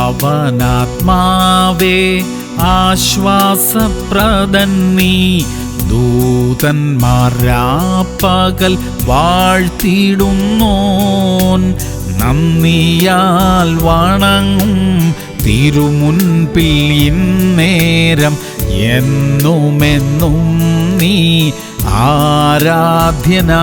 പാവനാത്മാവേ ആശ്വാസപ്രദൻ നീ, ദൂതന്മാരാപ്പകൽ വാഴ്ത്തിടുന്നോൻ. നന്ദിയാൽ വണങ്ങും തിരുമുൻപിൽ ഇന്നേരം എന്നുമെന്നും നീ ആരാധ്യനാം.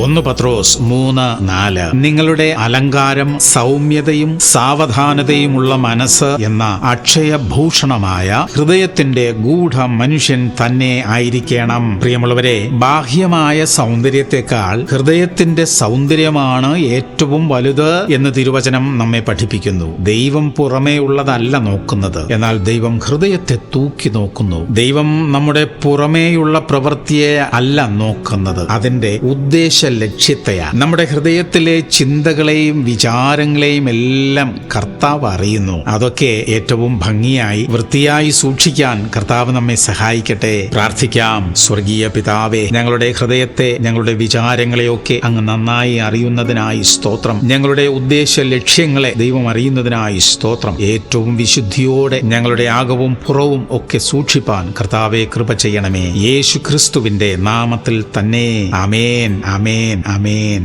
1 പത്രോസ് 3:4. നിങ്ങളുടെ അലങ്കാരം സൗമ്യതയും സാവധാനതയുമുള്ള മനസ്സ് എന്ന അക്ഷയഭൂഷണമായ ഹൃദയത്തിന്റെ ഗൂഢ മനുഷ്യൻ തന്നെ ആയിരിക്കണം. പ്രിയമുള്ളവരെ, ബാഹ്യമായ സൗന്ദര്യത്തെക്കാൾ ഹൃദയത്തിന്റെ സൗന്ദര്യമാണ് ഏറ്റവും വലുത് എന്ന് തിരുവചനം നമ്മെ പഠിപ്പിക്കുന്നു. ദൈവം പുറമേ ഉള്ളതല്ല നോക്കുന്നത്, എന്നാൽ ദൈവം ഹൃദയത്തെ തൂക്കി നോക്കുന്നു. ദൈവം നമ്മുടെ പുറമേയുള്ള പ്രവൃത്തിയെ അല്ല നോക്കുന്നത്, അതിന്റെ ഉദ്ദേശ ലക്ഷ്യത്തെയാണ്. നമ്മുടെ ഹൃദയത്തിലെ ചിന്തകളെയും വിചാരങ്ങളെയും എല്ലാം കർത്താവ് അറിയുന്നു. അതൊക്കെ ഏറ്റവും ഭംഗിയായി വൃത്തിയായി സൂക്ഷിക്കാൻ കർത്താവ് നമ്മെ സഹായിക്കട്ടെ. പ്രാർത്ഥിക്കാം. സ്വർഗീയ പിതാവേ, ഞങ്ങളുടെ ഹൃദയത്തെ, ഞങ്ങളുടെ വിചാരങ്ങളെയൊക്കെ അങ്ങ് നന്നായി അറിയുന്നതിനായി സ്തോത്രം. ഞങ്ങളുടെ ഉദ്ദേശ ലക്ഷ്യങ്ങളെ ദൈവം അറിയുന്നതിനായി സ്തോത്രം. ഏറ്റവും വിശുദ്ധിയോടെ ഞങ്ങളുടെ ആകവും പുറവും ഒക്കെ സൂക്ഷിപ്പാൻ കർത്താവെ കൃപ ചെയ്യണമേ. യേശു ക്രിസ്തുവിന്റെ നാമത്തിൽ തന്നെ. ആമേൻ, ആമേൻ, ആമേൻ.